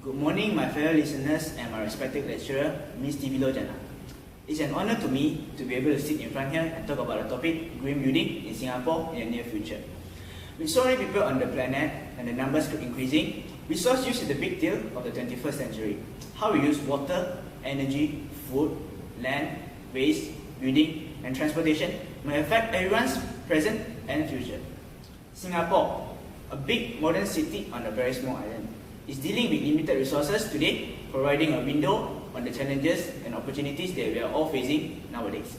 Good morning, my fellow listeners and my respected lecturer, Ms. Tivilo Jana. It's an honor to me to be able to sit in front here and talk about the topic green building in Singapore in the near future. With so many people on the planet and the numbers keep increasing, resource use is the big deal of the 21st century. How we use water, energy, food, land, waste, building, and transportation may affect everyone's present and future. Singapore, a big modern city on a very small island, is dealing with limited resources today, providing a window on the challenges and opportunities that we are all facing nowadays.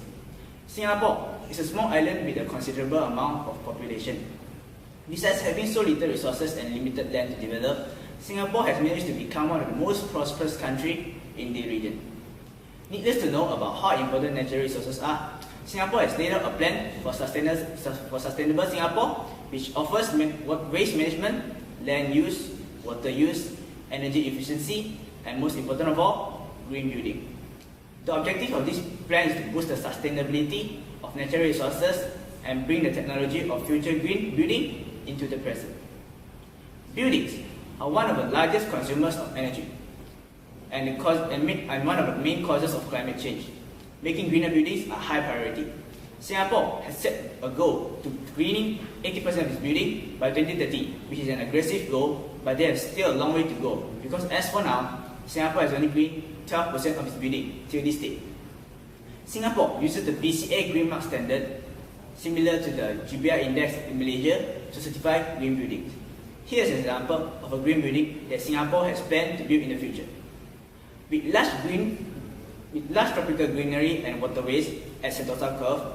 Singapore is a small island with a considerable amount of population. Besides having so little resources and limited land to develop, Singapore has managed to become one of the most prosperous countries in the region. Needless to know about how important natural resources are, Singapore has laid out a plan for sustainable Singapore, which offers waste management, land use, water use, energy efficiency, and most important of all, green building. The objective of this plan is to boost the sustainability of natural resources and bring the technology of future green building into the present. Buildings are one of the largest consumers of energy and one of the main causes of climate change, making greener buildings a high priority. Singapore has set a goal to greening 80% of its building by 2030, which is an aggressive goal, but there is still a long way to go, because as for now, Singapore has only greened 12% of its building till this day. Singapore uses the BCA Green Mark standard, similar to the GBR index in Malaysia, to certify green buildings. Here is an example of a green building that Singapore has planned to build in the future. With large tropical greenery and waterways at Sentosa Cove,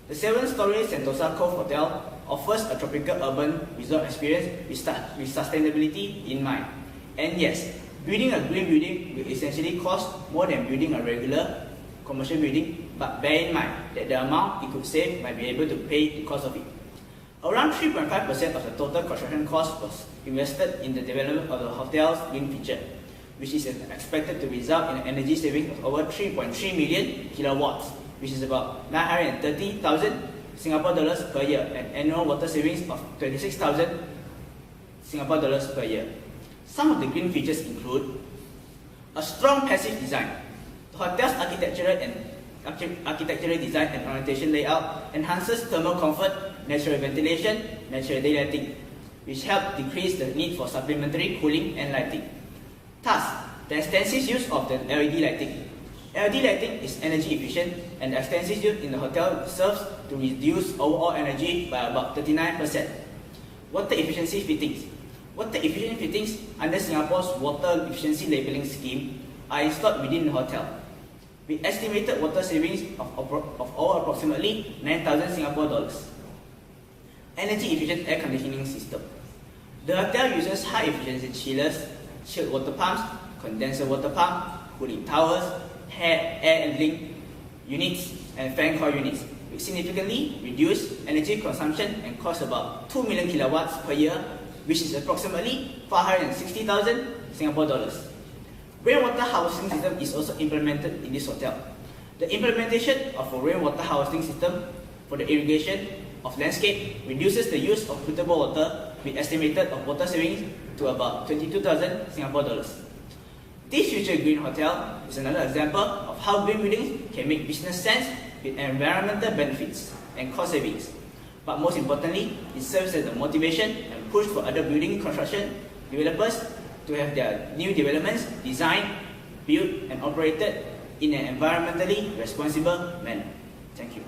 the 7-story Sentosa Cove Hotel offers a tropical urban resort experience with sustainability in mind. And yes, building a green building will essentially cost more than building a regular commercial building, but bear in mind that the amount it could save might be able to pay the cost of it. Around 3.5% of the total construction cost was invested in the development of the hotel's green feature, which is expected to result in an energy saving of over 3.3 million kilowatts, which is about 930,000 Singapore dollars per year, and annual water savings of 26,000 Singapore dollars per year. Some of the green features include a strong passive design. The hotel's architectural design and orientation layout enhances thermal comfort, natural ventilation, natural daylighting, which help decrease the need for supplementary cooling and lighting. Thus, the extensive use of the LED lighting. LED lighting is energy efficient, and the extensive use in the hotel serves to reduce overall energy by about 39%. Water efficiency fittings. Water efficient fittings under Singapore's water efficiency labelling scheme are installed within the hotel, with estimated water savings of over approximately 9,000 Singapore dollars. Energy efficient air conditioning system. The hotel uses high efficiency chillers, chilled water pumps, condenser water pump, cooling towers, air handling units, and fan coil units, which significantly reduce energy consumption and cost about 2 million kilowatts per year, which is approximately 460,000 Singapore dollars. Rainwater harvesting system is also implemented in this hotel. The implementation of a rainwater harvesting system for the irrigation of landscape reduces the use of potable water, with estimated of water savings to about 22,000 Singapore dollars. This future green hotel is another example of how green buildings can make business sense with environmental benefits and cost savings. But most importantly, it serves as a motivation and push for other building construction developers to have their new developments designed, built, and operated in an environmentally responsible manner. Thank you.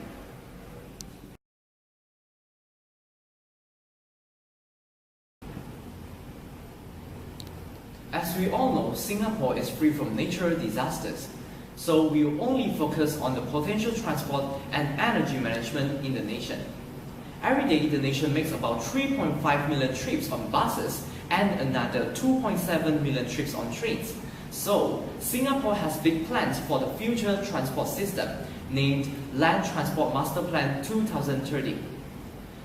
As we all know, Singapore is free from natural disasters, so we will only focus on the potential transport and energy management in the nation. Every day, the nation makes about 3.5 million trips on buses and another 2.7 million trips on trains. So, Singapore has big plans for the future transport system, named Land Transport Master Plan 2030.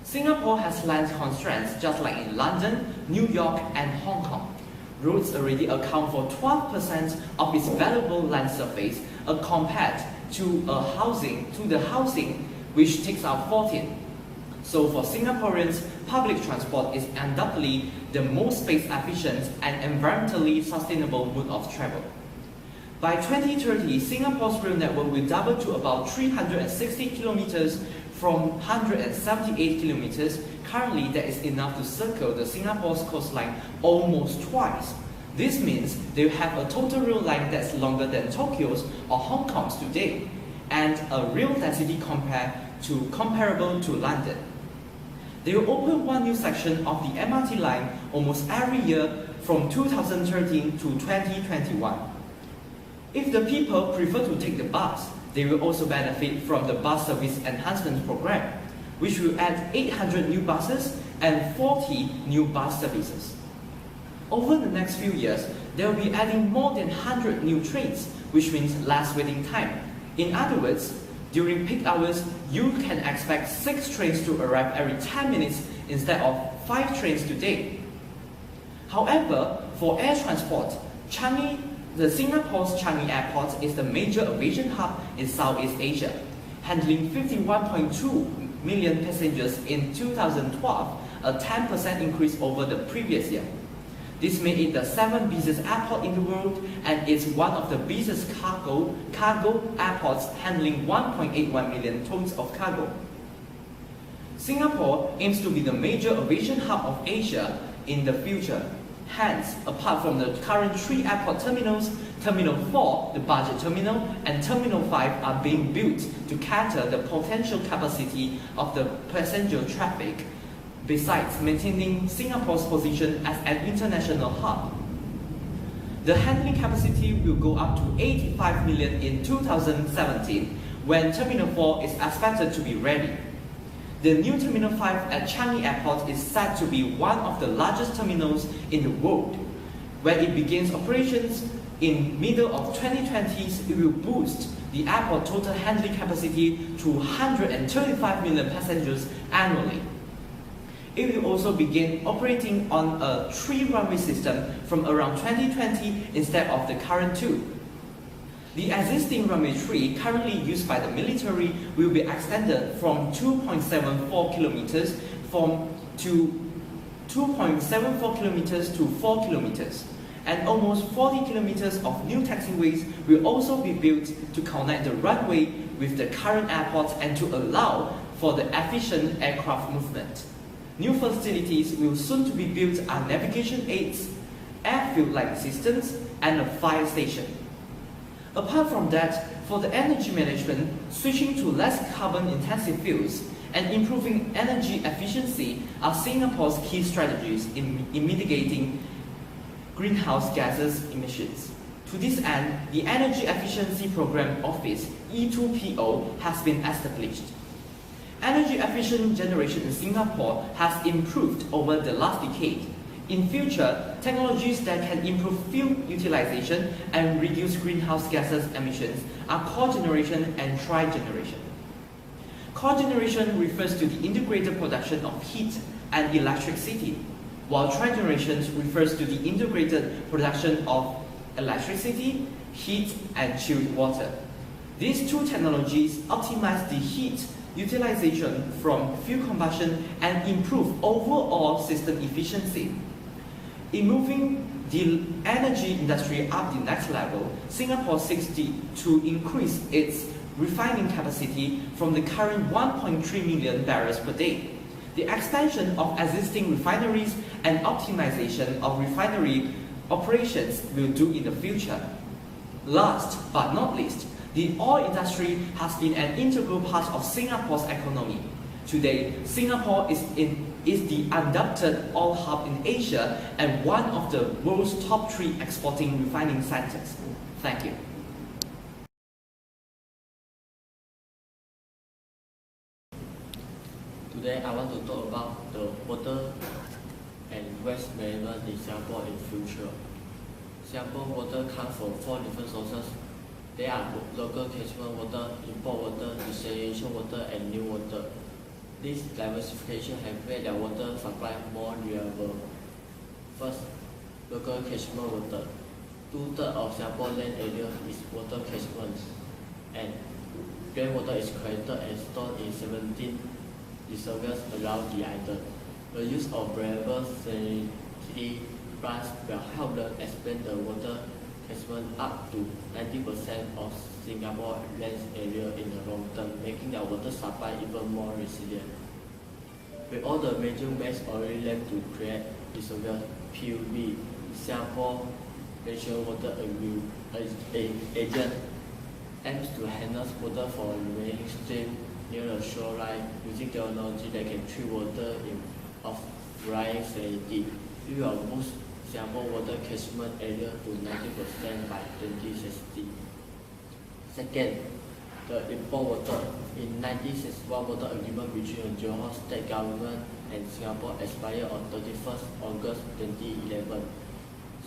Singapore has land constraints just like in London, New York, and Hong Kong. Roads already account for 12% of its valuable land surface, compared to the housing, which takes up 14%. So for Singaporeans, public transport is undoubtedly the most space efficient and environmentally sustainable mode of travel. By 2030, Singapore's rail network will double to about 360 kilometers from 178 kilometers. Currently, that is enough to circle the Singapore's coastline almost twice. This means they will have a total rail line that's longer than Tokyo's or Hong Kong's today, and a rail density comparable to London. They will open one new section of the MRT line almost every year from 2013 to 2021. If the people prefer to take the bus, they will also benefit from the bus service enhancement program, which will add 800 new buses and 40 new bus services. Over the next few years, they will be adding more than 100 new trains, which means less waiting time. In other words, during peak hours, you can expect 6 trains to arrive every 10 minutes instead of 5 trains today. However, for air transport, the Singapore's Changi Airport is the major aviation hub in Southeast Asia, handling 51.2 million passengers in 2012, a 10% increase over the previous year. This made it the 7th busiest airport in the world, and is one of the busiest cargo airports, handling 1.81 million tons of cargo. Singapore aims to be the major aviation hub of Asia in the future. Hence, apart from the current 3 airport terminals, Terminal 4, the budget terminal, and Terminal 5 are being built to cater the potential capacity of the passenger traffic, besides maintaining Singapore's position as an international hub. The handling capacity will go up to 85 million in 2017, when Terminal 4 is expected to be ready. The new Terminal 5 at Changi Airport is said to be one of the largest terminals in the world. When it begins operations in middle of 2020s, it will boost the airport total handling capacity to 135 million passengers annually. It will also begin operating on a 3-runway system from around 2020 instead of the current 2. The existing runway 3, currently used by the military, will be extended from 2.74 kilometers to 2.74 kilometers to 4 kilometers. And almost 40 kilometers of new taxiways will also be built to connect the runway with the current airport and to allow for the efficient aircraft movement. New facilities will soon to be built are navigation aids, airfield light systems, and a fire station. Apart from that, for the energy management, switching to less carbon-intensive fuels and improving energy efficiency are Singapore's key strategies in mitigating greenhouse gases emissions. To this end, the Energy Efficiency Program Office, E2PO, has been established. Energy efficient generation in Singapore has improved over the last decade. In future, technologies that can improve fuel utilization and reduce greenhouse gases emissions are cogeneration and trigeneration. Cogeneration refers to the integrated production of heat and electricity, while trigeneration refers to the integrated production of electricity, heat, and chilled water. These 2 technologies optimize the heat utilization from fuel combustion and improve overall system efficiency. In moving the energy industry up the next level, Singapore seeks to increase its refining capacity from the current 1.3 million barrels per day. The expansion of existing refineries and optimization of refinery operations will do in the future. Last but not least, the oil industry has been an integral part of Singapore's economy. Today, Singapore is the undoubted oil hub in Asia and one of the world's top 3 exporting refining centers. Thank you. Today I want to talk about the water and waste management in Singapore in future. Singapore water comes from 4 different sources. They are local catchment water, import water, desalination water, and new water. This diversification has made their water supply more reliable. First, local catchment water. 2/3 of Singapore land area is water catchment, and rainwater is collected and stored in 17 reservoirs around the island. The use of variable salinity plants will help them expand the water catchment up to 90% of Singapore land area in the long term, making their water supply even more resilient. With all the major banks already left to create reservoirs, FNBE, Singapore National Water Agent, aims to harness water for remaining stream near the shoreline using technology that can treat water of varying salinity. We will boost Singapore water catchment area to 90% by 2060. Second, the import water. In 1961, water agreement between the Johor State Government and Singapore expired on 31st August 2011.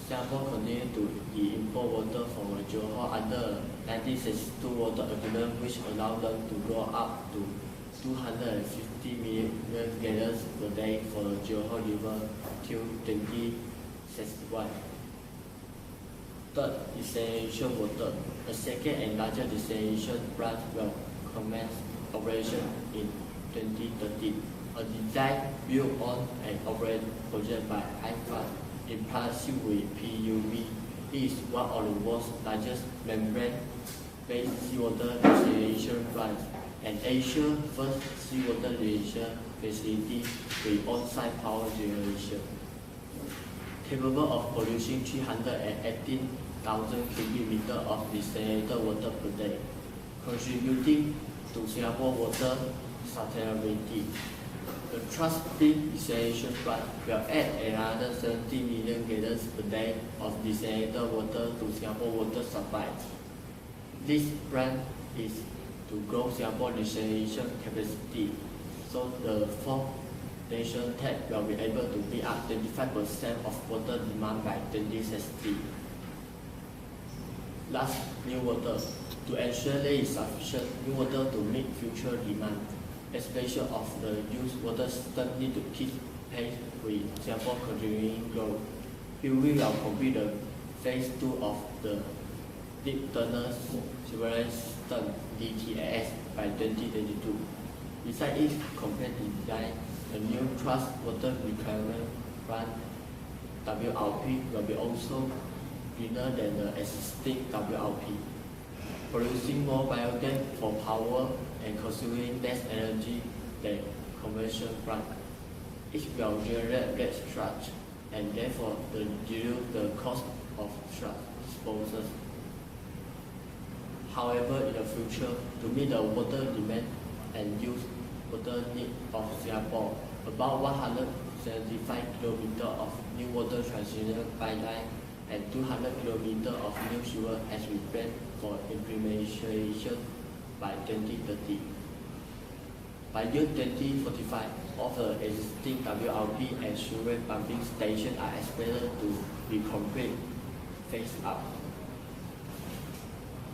Singapore continued to import water from Johor under 1962 water agreement, which allowed them to grow up to 250 million gallons per day for the Johor River till 2061. Third, desalination water. A second and larger desalination plant will commence operation in 2013. A design, built on and operated project by Haifa in partnership with PUB, it is one of the world's largest membrane-based seawater desalination plants and Asia's first seawater desalination facility with on-site power generation, capable of producing 318,000 cubic meters of desalinated water per day, contributing to Singapore water sustainability. The Trust-Big desalination plant will add another 70 million gallons per day of desalinated water to Singapore water supply. This plan is to grow Singapore desalination capacity, so the Fong nation tap will be able to meet up 25% of water demand by 2060. Last, new water. To ensure there is sufficient new water to meet future demand, expansion of the used water system need to keep pace with Singapore continuing growth. FNBE will complete the phase 2 of the Deep Tunnel Sewerage System (DTS) by 2022. Besides its complete design, the new Trust Water Requirement Plant (WRP) will be also greener than the existing WRP, producing more biogas for power and consuming less energy than conventional plant. It will generate less sludge and therefore reduce the cost of sludge disposal. However, in the future, to meet the water demand and use water need of Singapore, about 175 km of new water transmission pipeline and 200 km of new sewer has been planned for implementation by 2030. By year 2045, all the existing WRP and sewer pumping stations are expected to be complete phased out.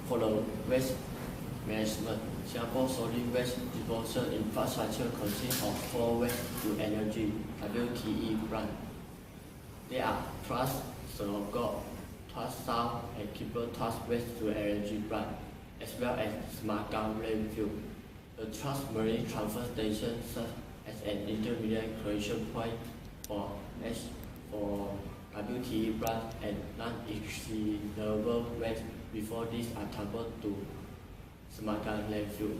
For the waste management, Singapore solid waste disposal infrastructure consists of 4 waste-to-energy (WTE) plants. They are Trust Selangor, Trust South, and Keppel Trust waste-to-energy plant, as well as Semakau landfill. The Trust Marine Transfer Station serves as an intermediate collection point for WTE plants and non-incinerable waste before these are transferred to Semakau landfill.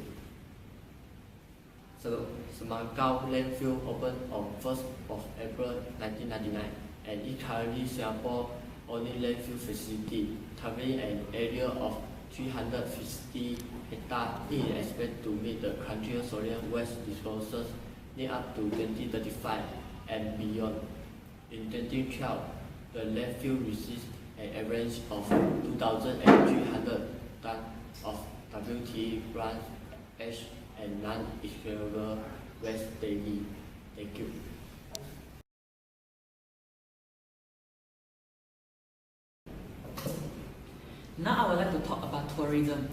So, Semakau landfill opened on 1st of April 1999 and is currently Singapore's only landfill facility, covering an area of 350 hectares. It is expected to meet the country's solid waste disposal needs up to 2035 and beyond. In 2012, the landfill received an average of 2,300 tons of WTE plant ash and non-incinerable waste daily. Thank you. Now I would like to talk about tourism.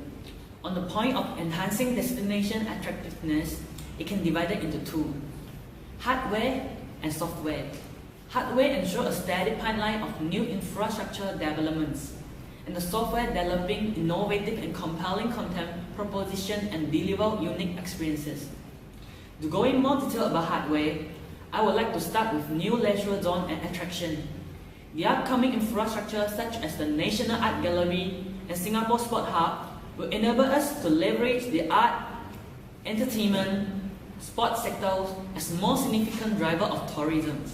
On the point of enhancing destination attractiveness, it can be divided into two: hardware and software. Hardware ensures a steady pipeline of new infrastructure developments, and the software developing innovative and compelling content proposition and deliver unique experiences. To go in more detail about hardware, I would like to start with new leisure zone and attraction. The upcoming infrastructure such as the National Art Gallery and Singapore Sport Hub will enable us to leverage the art, entertainment, sports sectors as more significant driver of tourism.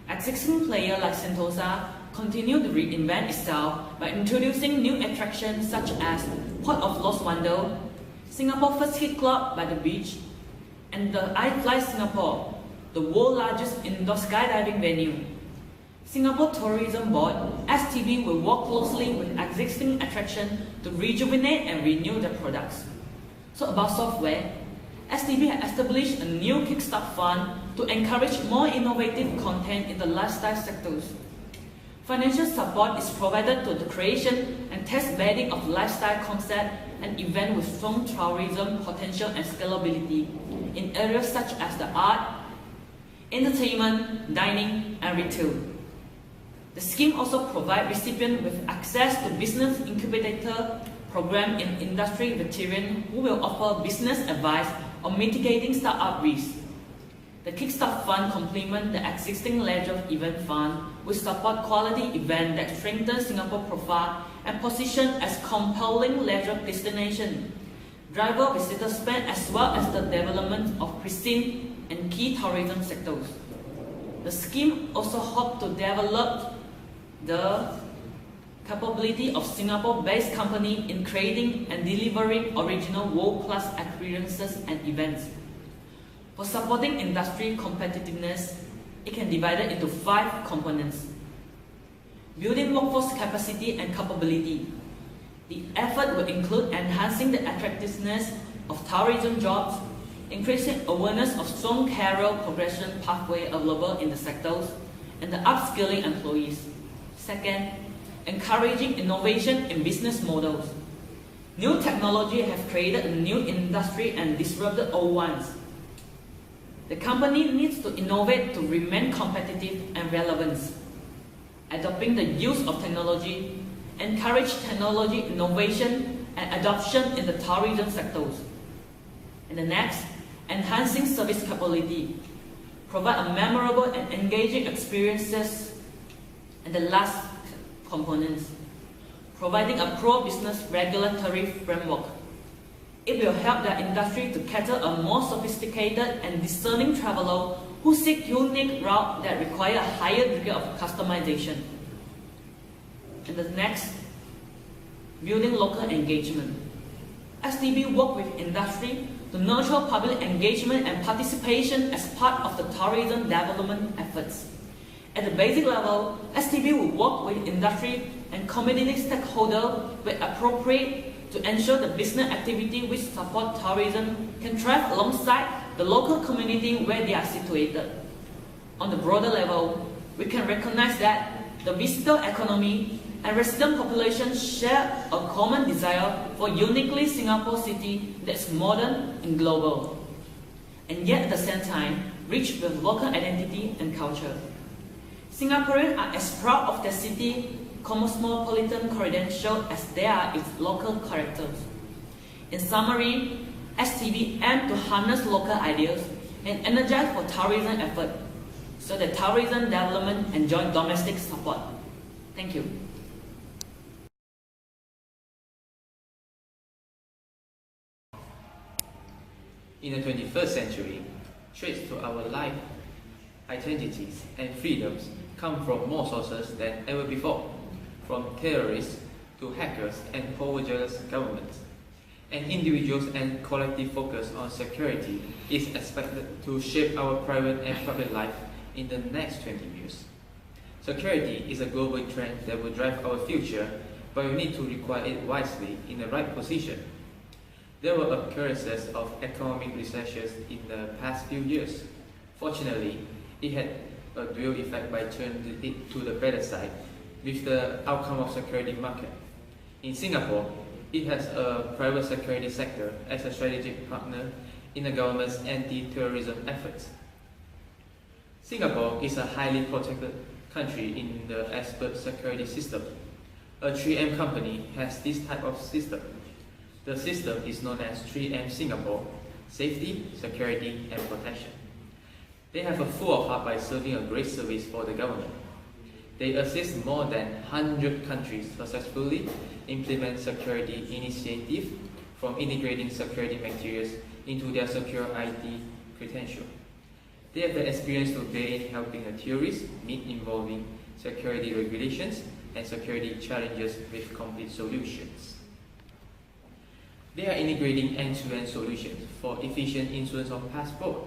Existing players like Sentosa continue to reinvent itself by introducing new attractions such as Port of Lost Wonder, Singapore First Hit Club by the beach, and the iFly Singapore, the world's largest indoor skydiving venue. Singapore Tourism Board (STB) will work closely with existing attractions to rejuvenate and renew their products. So about software, STB has established a new Kickstart Fund to encourage more innovative content in the lifestyle sectors. Financial support is provided to the creation and test bedding of lifestyle concept and event with strong tourism potential and scalability in areas such as the art, entertainment, dining, and retail. The scheme also provides recipients with access to business incubator program in industry veterans who will offer business advice on mitigating startup risks. The Kickstart Fund complements the existing leisure event fund, which support quality events that strengthen Singapore profile and position as compelling leisure destination, driver visitor spend as well as the development of pristine and key tourism sectors. The scheme also hopes to develop the capability of Singapore-based companies in creating and delivering original world-class experiences and events. For supporting industry competitiveness, it can be divided into 5 components. Building workforce capacity and capability. The effort will include enhancing the attractiveness of tourism jobs, increasing awareness of strong career progression pathway available in the sectors, and the upskilling employees. Second, encouraging innovation in business models. New technology has created a new industry and disrupted old ones. The company needs to innovate to remain competitive and relevant. Adopting the use of technology, encourage technology innovation and adoption in the tourism sectors. And the next, enhancing service capability. Provide a memorable and engaging experiences. And the last component, providing a pro-business regulatory framework. It will help the industry to cater a more sophisticated and discerning traveler who seek unique routes that require a higher degree of customization. And the next, building local engagement. STB work with industry to nurture public engagement and participation as part of the tourism development efforts. At the basic level, STB will work with industry and community stakeholders where appropriate to ensure the business activity which support tourism can thrive alongside the local community where they are situated. On the broader level, we can recognize that the visitor economy and resident population share a common desire for uniquely Singapore city that's modern and global, and yet at the same time rich with local identity and culture. Singaporeans are as proud of their city cosmopolitan credentials as they are its local characters. In summary, STB aims to harness local ideas and energize for tourism effort so that tourism development enjoy domestic support. Thank you. In the 21st century, threats to our life, identities, and freedoms come from more sources than ever before, from terrorists to hackers and powerless governments. An individual's and collective focus on security is expected to shape our private and public life in the next 20 years. Security is a global trend that will drive our future, but we need to require it wisely in the right position. There were occurrences of economic recessions in the past few years. Fortunately, it had a dual effect by turning it to the better side with the outcome of security market. In Singapore, it has a private security sector as a strategic partner in the government's anti-terrorism efforts. Singapore is a highly protected country in the expert security system. A 3M company has this type of system. The system is known as 3M Singapore, safety, security, and protection. They have a full of heart by serving a great service for the government. They assist more than 100 countries successfully implement security initiatives, from integrating security materials into their secure IT credential. They have the experience today in helping the theories meet involving security regulations and security challenges with complete solutions. They are integrating end-to-end solutions for efficient issuance of passport.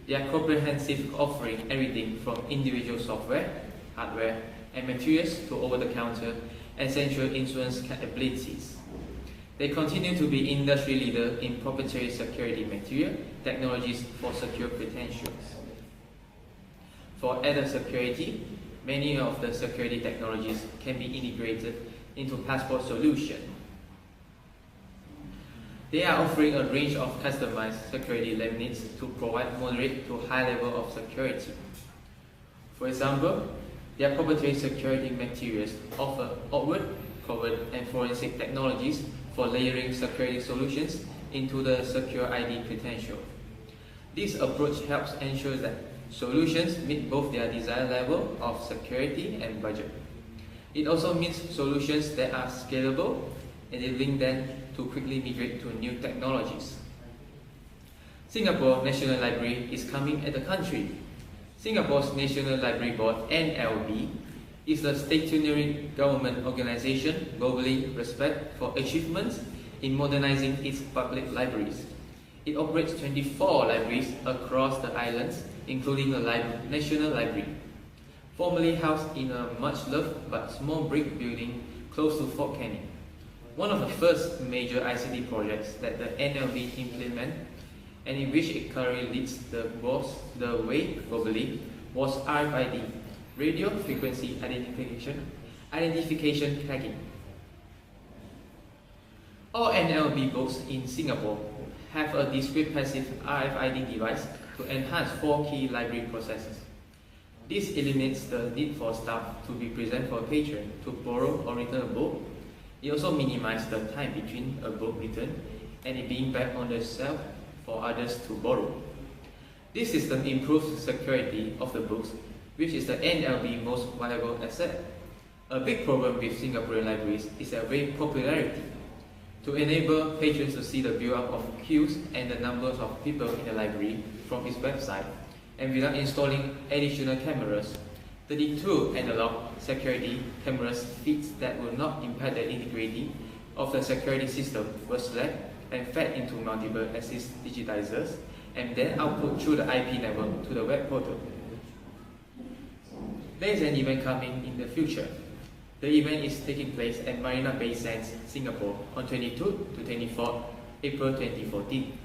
Their comprehensive offering everything from individual software, hardware, and materials to over-the-counter essential insurance capabilities. They continue to be industry leader in proprietary security material technologies for secure credentials. For added security, many of the security technologies can be integrated into passport solution. They are offering a range of customized security laminates to provide moderate to high level of security. For example, their proprietary security materials offer outward, covert, and forensic technologies for layering security solutions into the secure ID credential. This approach helps ensure that solutions meet both their desired level of security and budget. It also means solutions that are scalable, enabling them to quickly migrate to new technologies. Singapore National Library is coming at the country. Singapore's National Library Board, NLB, is a statutory government organization globally respected for achievements in modernizing its public libraries. It operates 24 libraries across the islands, including the National Library, formerly housed in a much-loved but small brick building close to Fort Canning. One of the first major ICT projects that the NLB implemented, and in which it currently leads the way globally, was RFID, Radio Frequency Identification Tagging. All NLB books in Singapore have a discrete passive RFID device to enhance 4 key library processes. This eliminates the need for staff to be present for a patron to borrow or return a book. It also minimizes the time between a book return and it being back on the shelf for others to borrow. This system improves the security of the books, which is the NLB's most valuable asset. A big problem with Singaporean libraries is their great popularity. To enable patrons to see the build-up of queues and the numbers of people in the library from its website, and without installing additional cameras, 32 analog security cameras feeds that will not impact the integrity of the security system were selected and fed into multiple axis digitizers and then output through the IP network to the web portal. There is an event coming in the future. The event is taking place at Marina Bay Sands, Singapore on 22 to 24 April 2014.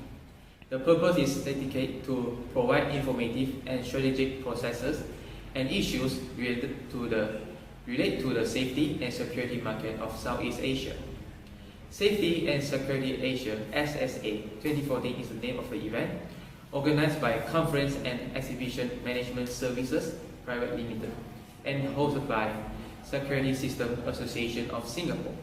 The purpose is dedicated to provide informative and strategic processes and issues related to the safety and security market of Southeast Asia. Safety and Security Asia SSA 2014 is the name of the event, organized by Conference and Exhibition Management Services Private Limited and hosted by Security System Association of Singapore.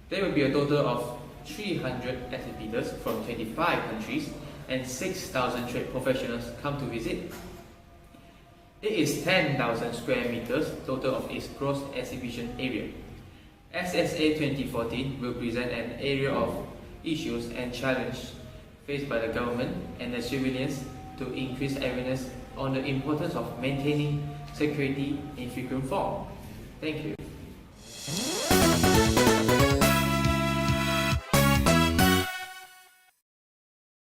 There will be a total of 300 exhibitors from 25 countries and 6,000 trade professionals come to visit. It is 10,000 square meters total of its gross exhibition area. SSA 2014 will present an area of issues and challenges faced by the government and the civilians to increase awareness on the importance of maintaining security in frequent form. Thank you.